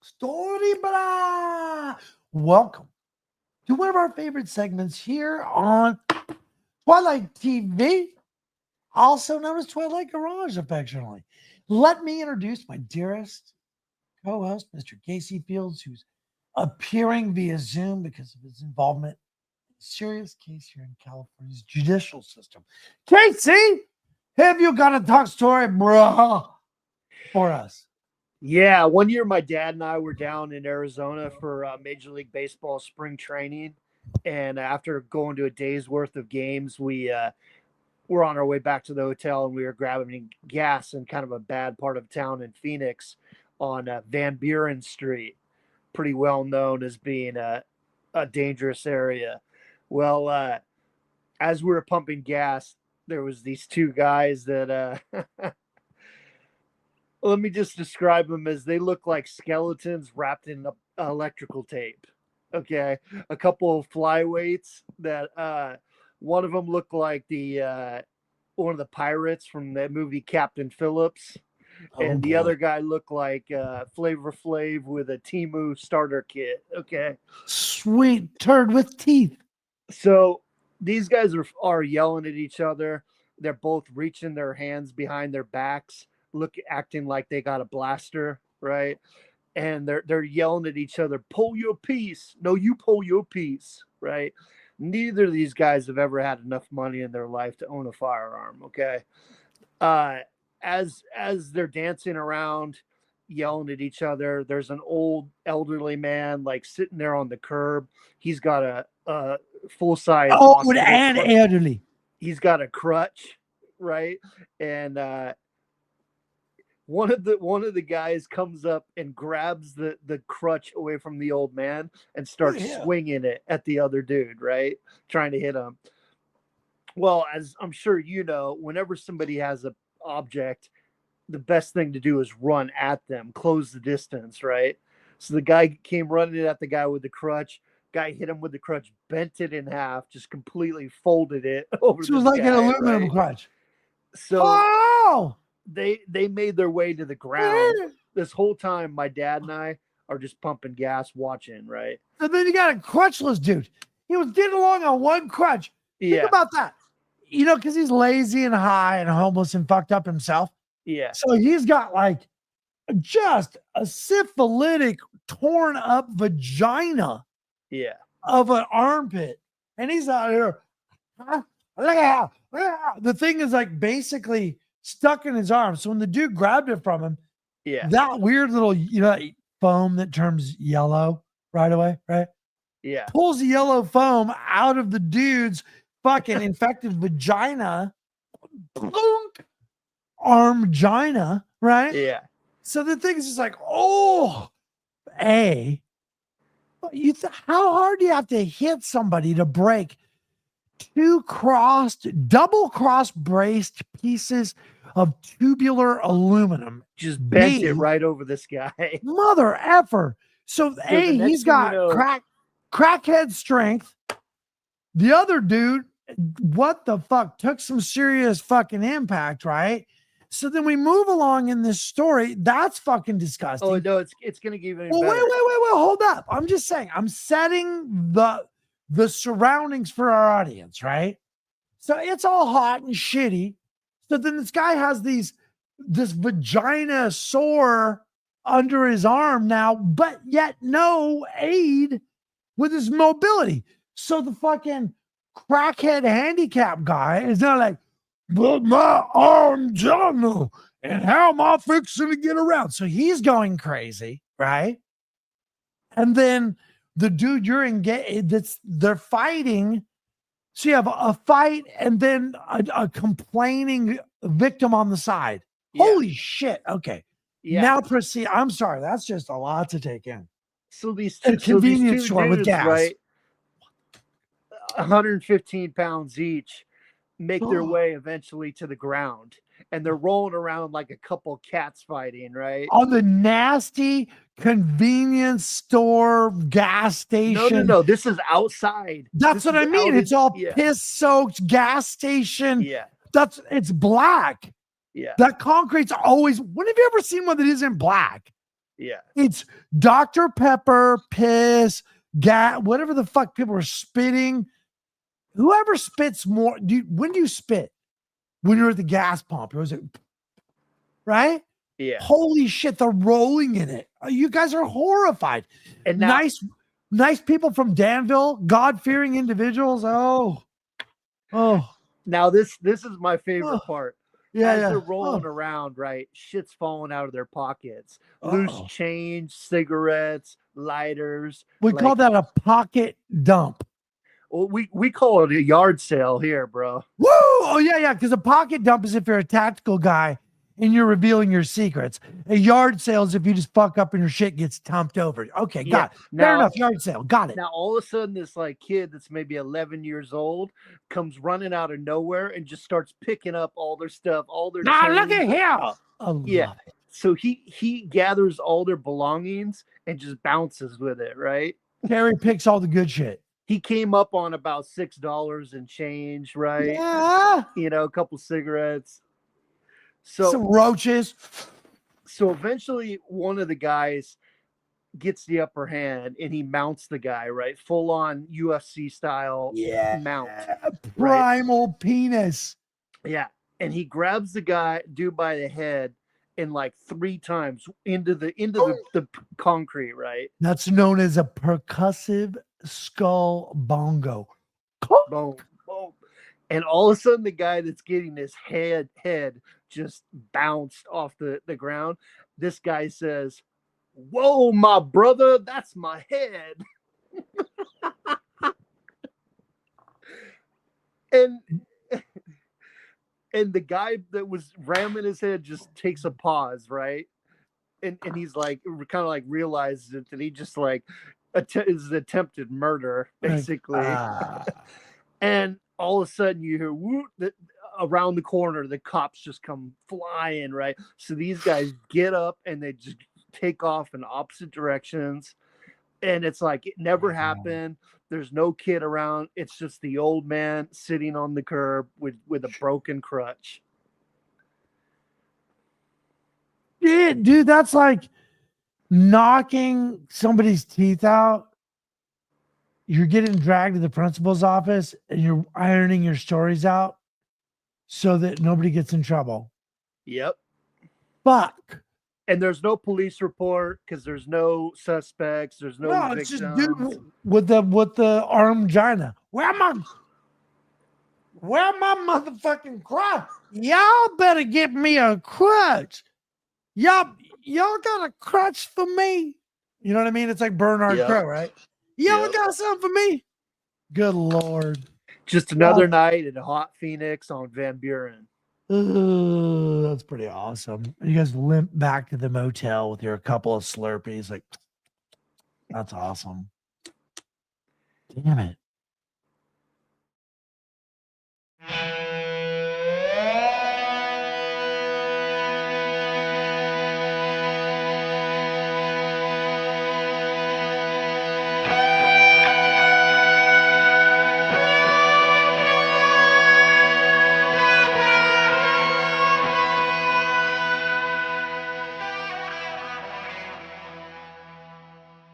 Story Brah. Welcome to one of our favorite segments here on Twilight TV, also known as Twilight Garage, affectionately. Let me introduce my dearest co-host, Mr. Casey Fields, who's appearing via Zoom because of his involvement in a serious case here in California's judicial system. Casey, have you got a talk story, bro, for us? Yeah, one year my dad and I were down in Arizona for Major League Baseball spring training, and after going to a day's worth of games, we were on our way back to the hotel, and we were grabbing gas in kind of a bad part of town in Phoenix on Van Buren Street, pretty well known as being a dangerous area. Well, as we were pumping gas, there was these two guys that let me just describe them as they look like skeletons wrapped in electrical tape. Okay, a couple of flyweights that one of them looked like the one of the pirates from that movie Captain Phillips, and the other guy looked like Flavor Flav with a Temu starter kit. Okay, sweet turd with teeth. So these guys are yelling at each other. They're both reaching their hands behind their backs, acting like they got a blaster, right? And they're yelling at each other, pull your piece. No, you pull your piece, right? Neither of these guys have ever had enough money in their life to own a firearm, okay? As they're dancing around, yelling at each other, there's an old elderly man like sitting there on the curb. He's got a full-size old and elderly. He's got a crutch, right? And one of the guys comes up and grabs the crutch away from the old man and starts swinging it at the other dude, right? Trying to hit him. Well, as I'm sure you know, whenever somebody has an object, the best thing to do is run at them, close the distance, right? So the guy came running at the guy with the crutch. Guy hit him with the crutch, bent it in half, just completely folded it over. So it was like an aluminum crutch. So they made their way to the ground. This whole time, my dad and I are just pumping gas, watching, right? And then you got a crutchless dude. He was getting along on one crutch. Yeah. Think about that. You know, because he's lazy and high and homeless and fucked up himself. Yeah. So he's got like just a syphilitic, torn up vagina. Yeah. Of an armpit. And he's out here. Look at how the thing is like basically stuck in his arm. So when the dude grabbed it from him, that weird little, foam that turns yellow right away, right? Yeah. Pulls the yellow foam out of the dude's fucking infected vagina. Armgina, right? Yeah. So the thing is just like, how hard do you have to hit somebody to break two double cross braced pieces of tubular aluminum? Just bent it right over this guy. Mother effer. So he's got crackhead strength. The other dude, what the fuck, took some serious fucking impact, right? So then we move along in this story. That's fucking disgusting. Oh no, it's gonna give it. Well, wait, hold up. I'm just saying, I'm setting the surroundings for our audience, right? So it's all hot and shitty. So then this guy has this vagina sore under his arm now, but yet no aid with his mobility. So the fucking crackhead handicap guy is not like, but my arm, John, and how am I fixing to get around? So he's going crazy, right? And then the dude you're engaged, they're fighting. So you have a fight and then a complaining victim on the side. Yeah. Holy shit. Okay. Yeah. Now proceed. I'm sorry. That's just a lot to take in. So these two convenience store with gas, right? 115 pounds each. Make their way eventually to the ground, and they're rolling around like a couple cats fighting, right? On the nasty convenience store gas station. No. This is outside. That's what I mean. It's all piss-soaked gas station. Yeah. it's black. Yeah. That concrete's always. When have you ever seen one that isn't black? Yeah. It's Dr. Pepper, piss, gas, whatever the fuck people are spitting. Whoever spits more, when do you spit? When you're at the gas pump, or is it right? Yeah. Holy shit, they're rolling in it. You guys are horrified. And now, nice people from Danville, God-fearing individuals. Oh. Now this is my favorite part. Yeah, As they're rolling around, right? Shit's falling out of their pockets. Loose change, cigarettes, lighters. We call that a pocket dump. Well, we call it a yard sale here, bro. Woo! Oh, yeah. Because a pocket dump is if you're a tactical guy and you're revealing your secrets. A yard sale is if you just fuck up and your shit gets dumped over. Okay, got it. Fair enough. Yard sale. Got it. Now, all of a sudden, this like kid that's maybe 11 years old comes running out of nowhere and just starts picking up all their stuff, all their. Now, look at here. Yeah. So he gathers all their belongings and just bounces with it, right? Terry picks all the good shit. He came up on about $6 and change, right? Yeah. A couple cigarettes. So some roaches. So eventually one of the guys gets the upper hand and he mounts the guy, right? Full on UFC style mount. Primal penis. Yeah. And he grabs the dude by the head and like 3 times into the concrete, right? That's known as a percussive skull bongo. Boom, boom. And all of a sudden the guy that's getting his head just bounced off the ground. This guy says, "Whoa, my brother, that's my head." And the guy that was ramming his head just takes a pause, right? And he's like, kind of like realizes it, that he just like is attempted murder, basically. And all of a sudden you hear whoop, around the corner, the cops just come flying, right? So these guys get up and they just take off in opposite directions. And it's like it never happened. There's no kid around. It's just the old man sitting on the curb with a broken crutch. Yeah, dude, that's like knocking somebody's teeth out. You're getting dragged to the principal's office and you're ironing your stories out so that nobody gets in trouble. Yep. Fuck. And there's no police report because there's no suspects. There's no victims. It's just dude with the armed vagina. Where my motherfucking crutch? Y'all better get me a crutch. Y'all got a crutch for me? You know what I mean? It's like Bernard Crow, right? Y'all got something for me? Good Lord. Just another night in a hot Phoenix on Van Buren. That's pretty awesome. You guys limp back to the motel with your couple of Slurpees. Like, that's awesome. Damn it.